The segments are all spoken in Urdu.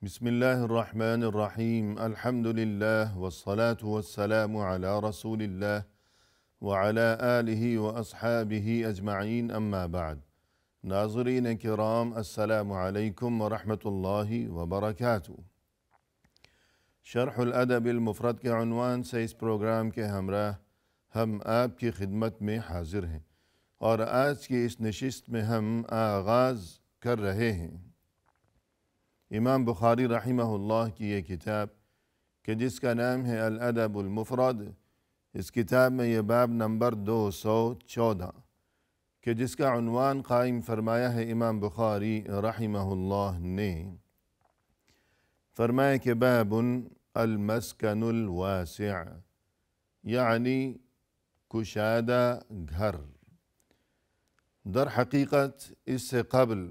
بسم اللہ الرحمن الرحیم الحمد للہ والصلاة والسلام علی رسول اللہ وعلی آلہ واصحابہ اجمعین اما بعد۔ ناظرین کرام السلام علیکم ورحمۃ اللہ وبرکاتہ۔ شرح الادب المفرد کے عنوان سے اس پروگرام کے ہمراہ ہم آپ کی خدمت میں حاضر ہیں، اور آج کی اس نشست میں ہم آغاز کر رہے ہیں امام بخاری رحمہ اللہ کی یہ کتاب کہ جس کا نام ہے الأدب المفرد۔ اس کتاب میں یہ باب نمبر 214 کہ جس کا عنوان قائم فرمایا ہے امام بخاری رحمہ اللہ نے، فرمایا کہ باب المسکن الواسع، یعنی کشادہ گھر۔ در حقیقت اس سے قبل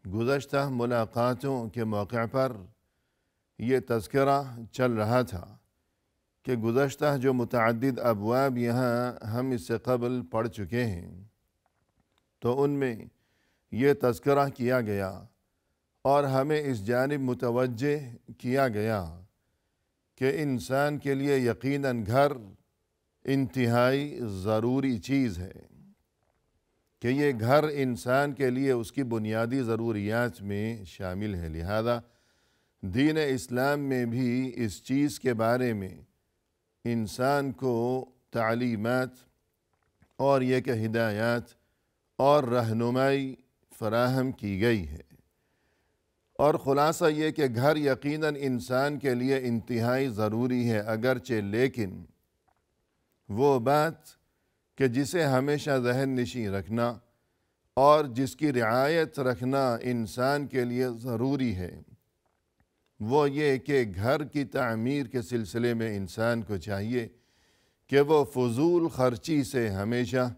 گزشتہ ملاقاتوں کے موقع پر یہ تذکرہ چل رہا تھا کہ گزشتہ جو متعدد ابواب یہاں ہم اس سے قبل پڑھ چکے ہیں، تو ان میں یہ تذکرہ کیا گیا اور ہمیں اس جانب متوجہ کیا گیا کہ انسان کے لیے یقیناً گھر انتہائی ضروری چیز ہے، کہ یہ گھر انسان کے لیے اس کی بنیادی ضروریات میں شامل ہے۔ لہذا دین اسلام میں بھی اس چیز کے بارے میں انسان کو تعلیمات اور یہ کہ ہدایات اور رہنمائی فراہم کی گئی ہے، اور خلاصہ یہ کہ گھر یقیناً انسان کے لیے انتہائی ضروری ہے، اگرچہ لیکن وہ بات کہ جسے ہمیشہ ذہن نشین رکھنا اور جس کی رعایت رکھنا انسان کے لیے ضروری ہے، وہ یہ کہ گھر کی تعمیر کے سلسلے میں انسان کو چاہیے کہ وہ فضول خرچی سے ہمیشہ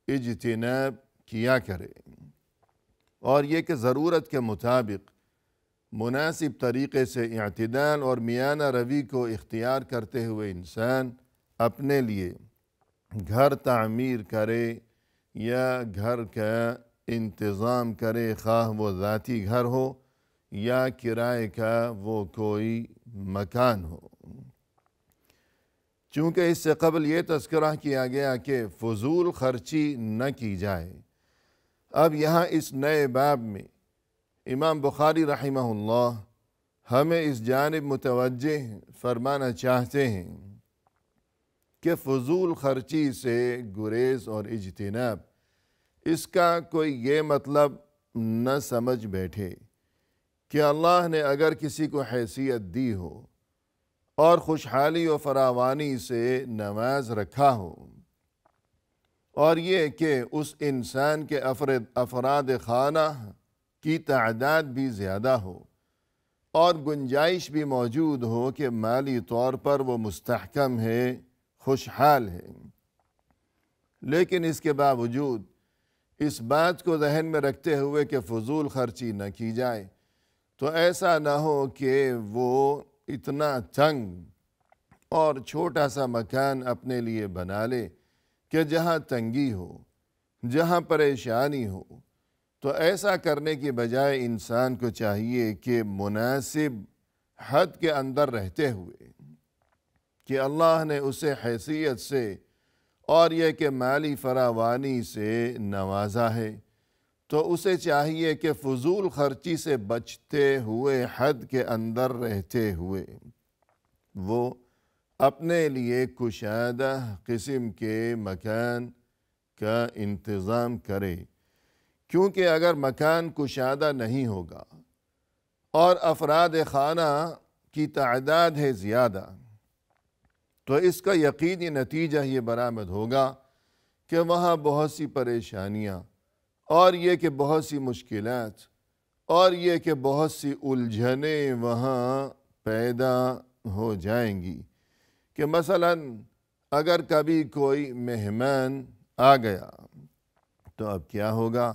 اجتناب کیا کرے، اور یہ کہ ضرورت کے مطابق مناسب طریقے سے اعتدال اور میانہ روی کو اختیار کرتے ہوئے انسان اپنے لیے گھر تعمیر کرے یا گھر کا انتظام کرے، خواہ وہ ذاتی گھر ہو یا کرائے کا وہ کوئی مکان ہو۔ چونکہ اس سے قبل یہ تذکرہ کیا گیا کہ فضول خرچی نہ کی جائے، اب یہاں اس نئے باب میں امام بخاری رحمہ اللہ ہمیں اس جانب متوجہ فرمانا چاہتے ہیں کہ فضول خرچی سے گریز اور اجتناب، اس کا کوئی یہ مطلب نہ سمجھ بیٹھے کہ اللہ نے اگر کسی کو حیثیت دی ہو اور خوشحالی و فراوانی سے نواز رکھا ہو، اور یہ کہ اس انسان کے افراد خانہ کی تعداد بھی زیادہ ہو اور گنجائش بھی موجود ہو کہ مالی طور پر وہ مستحکم ہے، خوشحال ہے، لیکن اس کے باوجود اس بات کو ذہن میں رکھتے ہوئے کہ فضول خرچی نہ کی جائے، تو ایسا نہ ہو کہ وہ اتنا تنگ اور چھوٹا سا مکان اپنے لیے بنا لے کہ جہاں تنگی ہو، جہاں پریشانی ہو، تو ایسا کرنے کی بجائے انسان کو چاہیے کہ مناسب حد کے اندر رہتے ہوئے کہ اللہ نے اسے حیثیت سے اور یہ کہ مالی فراوانی سے نوازا ہے، تو اسے چاہیے کہ فضول خرچی سے بچتے ہوئے، حد کے اندر رہتے ہوئے وہ اپنے لیے کشادہ قسم کے مکان کا انتظام کرے، کیونکہ اگر مکان کشادہ نہیں ہوگا اور افراد خانہ کی تعداد ہے زیادہ، تو اس کا یقینی نتیجہ یہ برآمد ہوگا کہ وہاں بہت سی پریشانیاں اور یہ کہ بہت سی مشکلات اور یہ کہ بہت سی الجھنیں وہاں پیدا ہو جائیں گی، کہ مثلا اگر کبھی کوئی مہمان آ گیا تو اب کیا ہوگا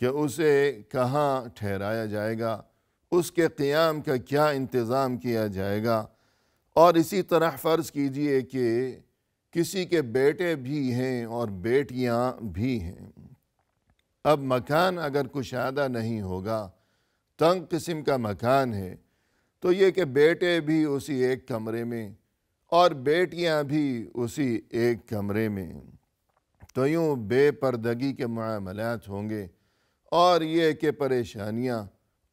کہ اسے کہاں ٹھہرایا جائے گا، اس کے قیام کا کیا انتظام کیا جائے گا، اور اسی طرح فرض کیجئے کہ کسی کے بیٹے بھی ہیں اور بیٹیاں بھی ہیں، اب مکان اگر کشادہ نہیں ہوگا تنگ قسم کا مکان ہے تو یہ کہ بیٹے بھی اسی ایک کمرے میں اور بیٹیاں بھی اسی ایک کمرے میں، تو یوں بے پردگی کے معاملات ہوں گے، اور یہ کہ پریشانیاں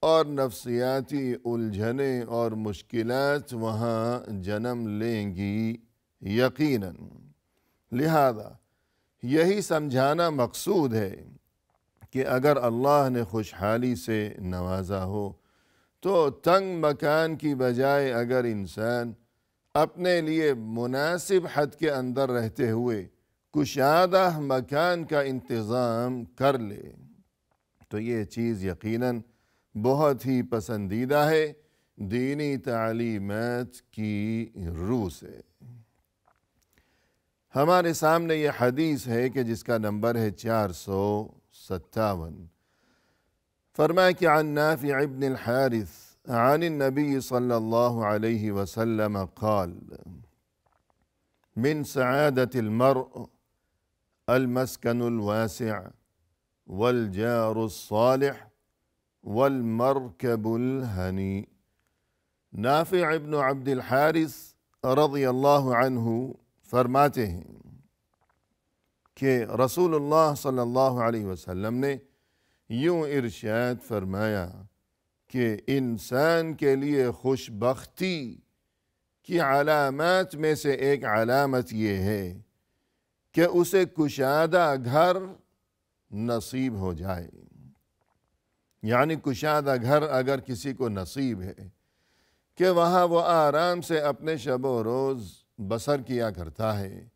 اور نفسیاتی الجھنیں اور مشکلات وہاں جنم لیں گی یقیناً۔ لہذا یہی سمجھانا مقصود ہے کہ اگر اللہ نے خوشحالی سے نوازا ہو تو تنگ مکان کی بجائے اگر انسان اپنے لیے مناسب حد کے اندر رہتے ہوئے کشادہ مکان کا انتظام کر لے تو یہ چیز یقیناً بہت ہی پسندیدہ ہے دینی تعلیمات کی روح سے۔ ہمارے سامنے یہ حدیث ہے کہ جس کا نمبر ہے 457۔ فرمایا کہ عن نافع بن الحارث عن النبی صلی اللہ علیہ وسلم قال من سعادة المرء المسكن الواسع والجار الصالح والمركب الهني۔ نافع ابن عبد الحارث رضی اللہ عنہ فرماتے ہیں کہ رسول اللہ صلی اللہ علیہ وسلم نے یوں ارشاد فرمایا کہ انسان کے لیے خوش بختی کی علامات میں سے ایک علامت یہ ہے کہ اسے کشادہ گھر نصیب ہو جائے۔ یعنی کشادہ گھر اگر کسی کو نصیب ہے کہ وہاں وہ آرام سے اپنے شب و روز بسر کیا کرتا ہے،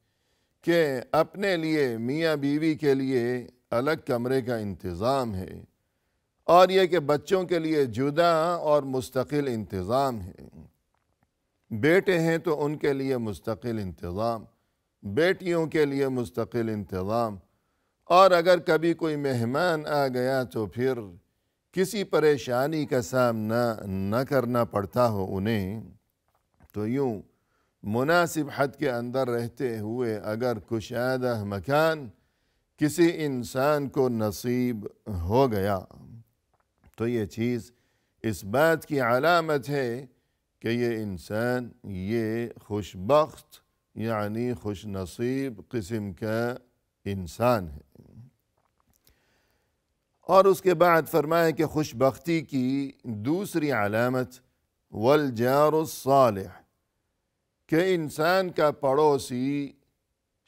کہ اپنے لیے میاں بیوی کے لیے الگ کمرے کا انتظام ہے، اور یہ کہ بچوں کے لیے جدا اور مستقل انتظام ہے، بیٹے ہیں تو ان کے لیے مستقل انتظام، بیٹیوں کے لیے مستقل انتظام، اور اگر کبھی کوئی مہمان آ گیا تو پھر کسی پریشانی کا سامنا نہ کرنا پڑتا ہو انہیں، تو یوں مناسب حد کے اندر رہتے ہوئے اگر کشادہ مکان کسی انسان کو نصیب ہو گیا تو یہ چیز اس بات کی علامت ہے کہ یہ انسان یہ خوش بخت یعنی خوش نصیب قسم کا انسان ہے۔ اور اس کے بعد فرمایا کہ خوش بختی کی دوسری علامت والجار الصالح، کہ انسان کا پڑوسی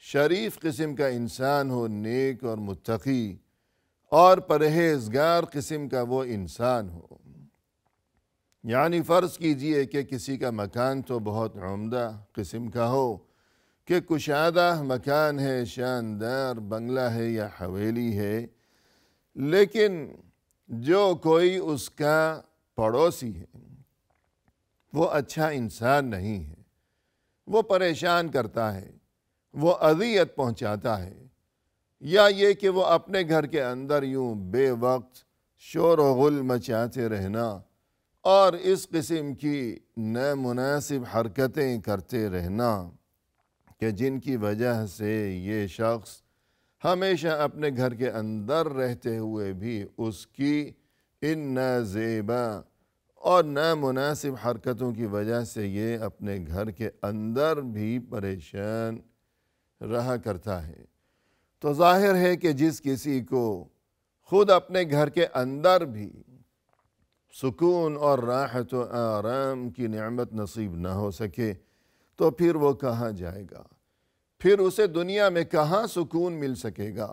شریف قسم کا انسان ہو، نیک اور متقی اور پرہیزگار قسم کا وہ انسان ہو۔ یعنی فرض کیجئے کہ کسی کا مکان تو بہت عمدہ قسم کا ہو، کہ کشادہ مکان ہے، شاندار بنگلہ ہے یا حویلی ہے، لیکن جو کوئی اس کا پڑوسی ہے وہ اچھا انسان نہیں ہے، وہ پریشان کرتا ہے، وہ اذیت پہنچاتا ہے، یا یہ کہ وہ اپنے گھر کے اندر یوں بے وقت شور و غل مچاتے رہنا اور اس قسم کی نامناسب حرکتیں کرتے رہنا کہ جن کی وجہ سے یہ شخص ہمیشہ اپنے گھر کے اندر رہتے ہوئے بھی اس کی ان نازیبا اور نامناسب حرکتوں کی وجہ سے یہ اپنے گھر کے اندر بھی پریشان رہا کرتا ہے۔ تو ظاہر ہے کہ جس کسی کو خود اپنے گھر کے اندر بھی سکون اور راحت و آرام کی نعمت نصیب نہ ہو سکے تو پھر وہ کہاں جائے گا، پھر اسے دنیا میں کہاں سکون مل سکے گا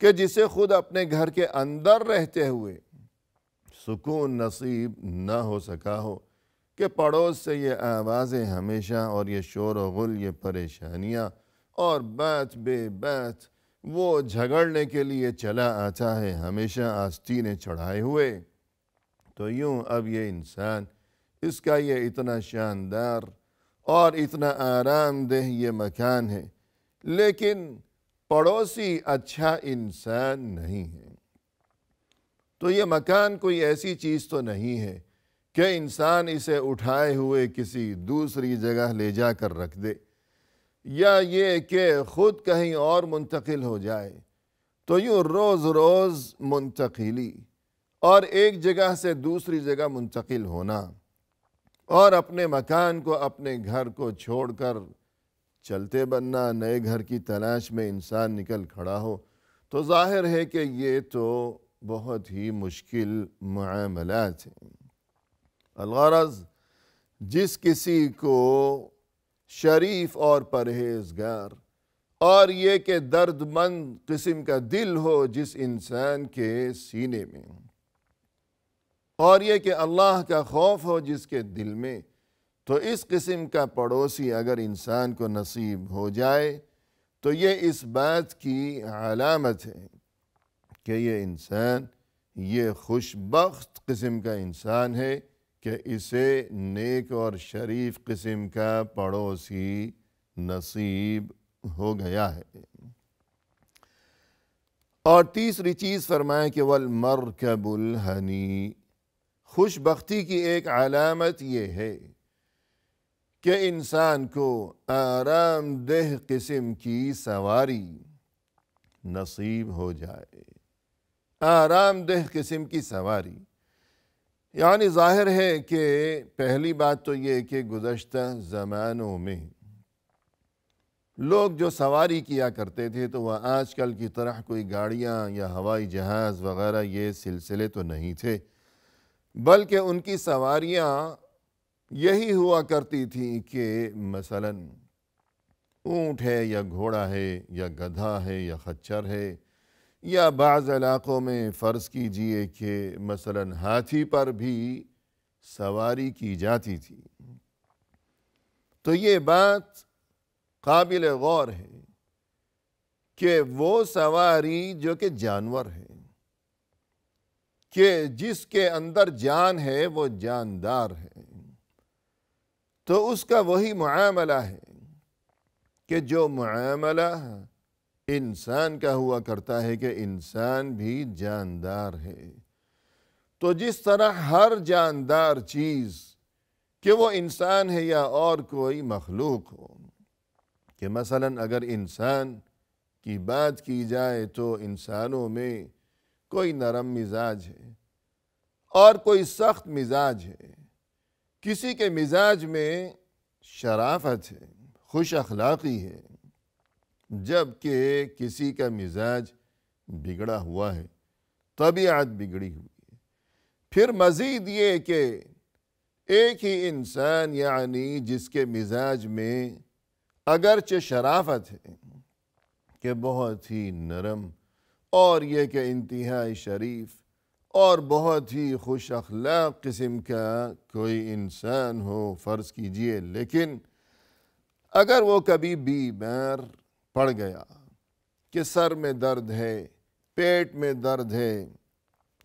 کہ جسے خود اپنے گھر کے اندر رہتے ہوئے سکون نصیب نہ ہو سکا ہو، کہ پڑوس سے یہ آوازیں ہمیشہ اور یہ شور و غل، یہ پریشانیاں اور بات بے بات وہ جھگڑنے کے لیے چلا آتا ہے ہمیشہ آستینیں چڑھائے ہوئے۔ تو یوں اب یہ انسان، اس کا یہ اتنا شاندار اور اتنا آرام دہ یہ مکان ہے، لیکن پڑوسی اچھا انسان نہیں ہے، تو یہ مکان کوئی ایسی چیز تو نہیں ہے کہ انسان اسے اٹھائے ہوئے کسی دوسری جگہ لے جا کر رکھ دے، یا یہ کہ خود کہیں اور منتقل ہو جائے۔ تو یوں روز روز منتقلی اور ایک جگہ سے دوسری جگہ منتقل ہونا اور اپنے مکان کو، اپنے گھر کو چھوڑ کر چلتے بننا، نئے گھر کی تلاش میں انسان نکل کھڑا ہو، تو ظاہر ہے کہ یہ تو بہت ہی مشکل معاملات ہیں۔ الغرض جس کسی کو شریف اور پرہیزگار اور یہ کہ درد مند قسم کا دل ہو جس انسان کے سینے میں، اور یہ کہ اللہ کا خوف ہو جس کے دل میں، تو اس قسم کا پڑوسی اگر انسان کو نصیب ہو جائے تو یہ اس بات کی علامت ہے کہ یہ انسان یہ خوش بخت قسم کا انسان ہے کہ اسے نیک اور شریف قسم کا پڑوسی نصیب ہو گیا ہے۔ اور تیسری چیز فرمائیں کہ والمرکب الہنی، خوش بختی کی ایک علامت یہ ہے کہ انسان کو آرام دہ قسم کی سواری نصیب ہو جائے، آرام دہ قسم کی سواری۔ یعنی ظاہر ہے کہ پہلی بات تو یہ کہ گزشتہ زمانوں میں لوگ جو سواری کیا کرتے تھے تو وہ آج کل کی طرح کوئی گاڑیاں یا ہوائی جہاز وغیرہ یہ سلسلے تو نہیں تھے، بلکہ ان کی سواریاں یہی ہوا کرتی تھیں کہ مثلاً اونٹ ہے یا گھوڑا ہے یا گدھا ہے یا خچر ہے، یا بعض علاقوں میں فرض کیجئے کہ مثلاً ہاتھی پر بھی سواری کی جاتی تھی۔ تو یہ بات قابل غور ہے کہ وہ سواری جو کہ جانور ہے، کہ جس کے اندر جان ہے وہ جاندار ہے، تو اس کا وہی معاملہ ہے کہ جو معاملہ انسان کا ہوا کرتا ہے کہ انسان بھی جاندار ہے۔ تو جس طرح ہر جاندار چیز کہ وہ انسان ہے یا اور کوئی مخلوق ہو، کہ مثلاً اگر انسان کی بات کی جائے تو انسانوں میں کوئی نرم مزاج ہے اور کوئی سخت مزاج ہے، کسی کے مزاج میں شرافت ہے، خوش اخلاقی ہے، جبکہ کسی کا مزاج بگڑا ہوا ہے، طبیعت بگڑی ہوئی ہے۔ پھر مزید یہ کہ ایک ہی انسان یعنی جس کے مزاج میں اگرچہ شرافت ہے کہ بہت ہی نرم اور یہ کہ انتہائی شریف اور بہت ہی خوش اخلاق قسم کا کوئی انسان ہو فرض کیجئے، لیکن اگر وہ کبھی بیمار پڑ گیا کہ سر میں درد ہے، پیٹ میں درد ہے،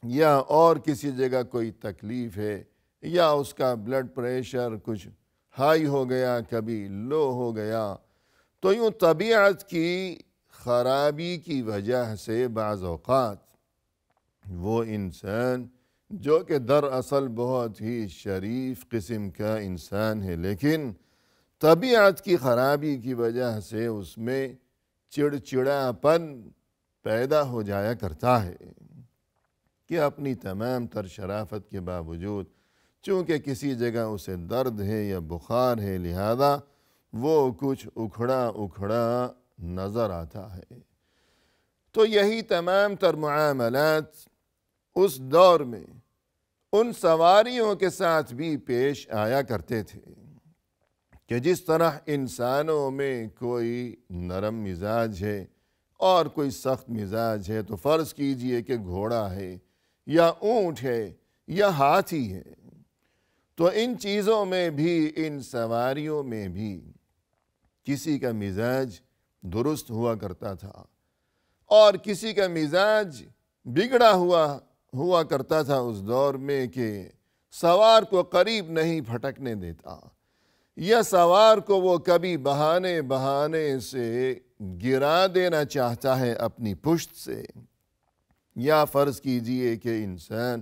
یا اور کسی جگہ کوئی تکلیف ہے، یا اس کا بلڈ پریشر کچھ ہائی ہو گیا، کبھی لو ہو گیا، تو یوں طبیعت کی خرابی کی وجہ سے بعض اوقات وہ انسان جو کہ دراصل بہت ہی شریف قسم کا انسان ہے، لیکن طبیعت کی خرابی کی وجہ سے اس میں چڑچڑاپن پیدا ہو جایا کرتا ہے کہ اپنی تمام تر شرافت کے باوجود چونکہ کسی جگہ اسے درد ہے یا بخار ہے، لہذا وہ کچھ اکھڑا اکھڑا نظر آتا ہے۔ تو یہی تمام تر معاملات اس دور میں ان سواریوں کے ساتھ بھی پیش آیا کرتے تھے کہ جس طرح انسانوں میں کوئی نرم مزاج ہے اور کوئی سخت مزاج ہے، تو فرض کیجئے کہ گھوڑا ہے یا اونٹ ہے یا ہاتھی ہے، تو ان چیزوں میں بھی، ان سواریوں میں بھی کسی کا مزاج درست ہوا کرتا تھا اور کسی کا مزاج بگڑا ہوا کرتا تھا اس دور میں کہ سوار کو قریب نہیں پھٹکنے دیتا، یا سوار کو وہ کبھی بہانے سے گرا دینا چاہتا ہے اپنی پشت سے، یا فرض کیجئے کہ انسان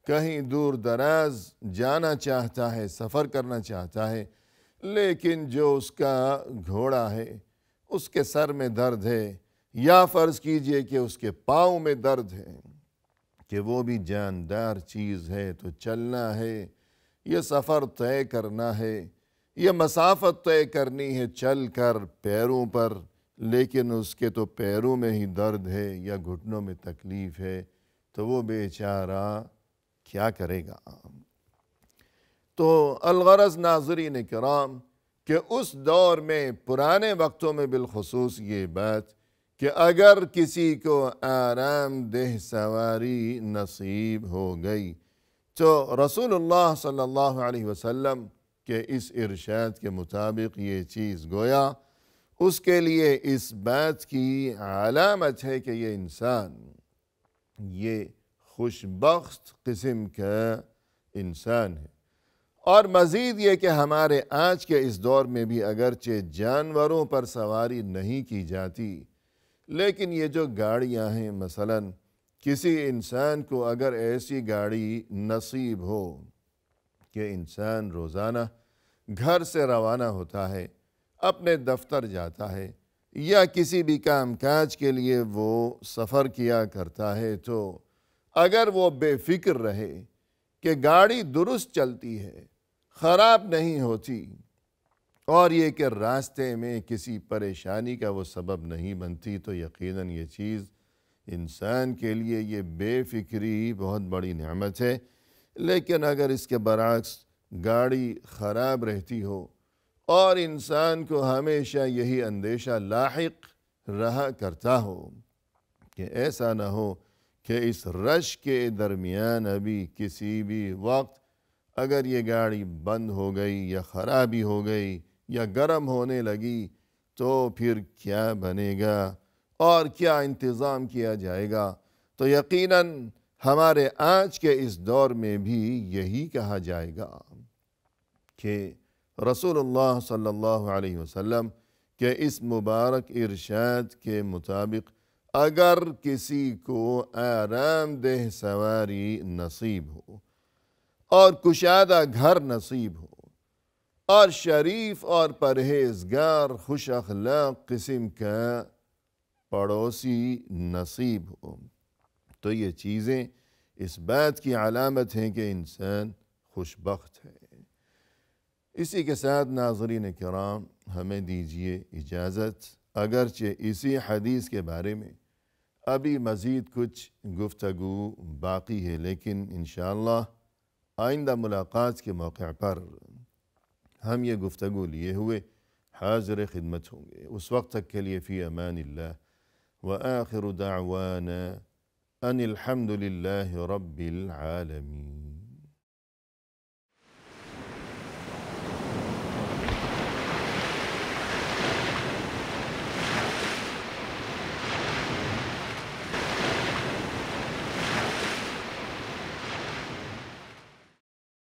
کہیں دور دراز جانا چاہتا ہے، سفر کرنا چاہتا ہے، لیکن جو اس کا گھوڑا ہے اس کے سر میں درد ہے، یا فرض کیجئے کہ اس کے پاؤں میں درد ہے، کہ وہ بھی جاندار چیز ہے تو چلنا ہے، یہ سفر طے کرنا ہے، یہ مسافت طے کرنی ہے چل کر پیروں پر، لیکن اس کے تو پیروں میں ہی درد ہے یا گھٹنوں میں تکلیف ہے، تو وہ بیچارہ کیا کرے گا؟ تو الغرض ناظرین کرام کہ اس دور میں پرانے وقتوں میں بالخصوص یہ بات کہ اگر کسی کو آرام دہ سواری نصیب ہو گئی تو رسول اللہ صلی اللہ علیہ وسلم کے اس ارشاد کے مطابق یہ چیز گویا اس کے لیے اس بات کی علامت ہے کہ یہ انسان یہ خوش بخت قسم کا انسان ہے۔ اور مزید یہ کہ ہمارے آج کے اس دور میں بھی اگرچہ جانوروں پر سواری نہیں کی جاتی، لیکن یہ جو گاڑیاں ہیں، مثلا کسی انسان کو اگر ایسی گاڑی نصیب ہو کہ انسان روزانہ گھر سے روانہ ہوتا ہے، اپنے دفتر جاتا ہے یا کسی بھی کام کاج کے لیے وہ سفر کیا کرتا ہے، تو اگر وہ بے فکر رہے کہ گاڑی درست چلتی ہے، خراب نہیں ہوتی، اور یہ کہ راستے میں کسی پریشانی کا وہ سبب نہیں بنتی، تو یقیناً یہ چیز انسان کے لیے یہ بے فکری بہت بڑی نعمت ہے۔ لیکن اگر اس کے برعکس گاڑی خراب رہتی ہو اور انسان کو ہمیشہ یہی اندیشہ لاحق رہا کرتا ہو کہ ایسا نہ ہو کہ اس رش کے درمیان ابھی کسی بھی وقت اگر یہ گاڑی بند ہو گئی یا خرابی ہو گئی یا گرم ہونے لگی تو پھر کیا بنے گا اور کیا انتظام کیا جائے گا، تو یقیناً ہمارے آج کے اس دور میں بھی یہی کہا جائے گا کہ رسول اللہ صلی اللہ علیہ وسلم کے اس مبارک ارشاد کے مطابق اگر کسی کو آرام دہ سواری نصیب ہو اور کشادہ گھر نصیب ہو اور شریف اور پرہیزگار خوش اخلاق قسم کا پڑوسی نصیب ہو، تو یہ چیزیں اس بات کی علامت ہیں کہ انسان خوش بخت ہے۔ اسی کے ساتھ ناظرین کرام ہمیں دیجیے اجازت، اگرچہ اسی حدیث کے بارے میں ابھی مزید کچھ گفتگو باقی ہے، لیکن انشاءاللہ آئندہ ملاقات کے موقع پر ہم یہ گفتگو لیے ہوئے حاضر خدمت ہوں گے۔ اس وقت تک کے لیے فی امان اللہ، وآخر دعوانا ان الحمد للہ رب العالمین۔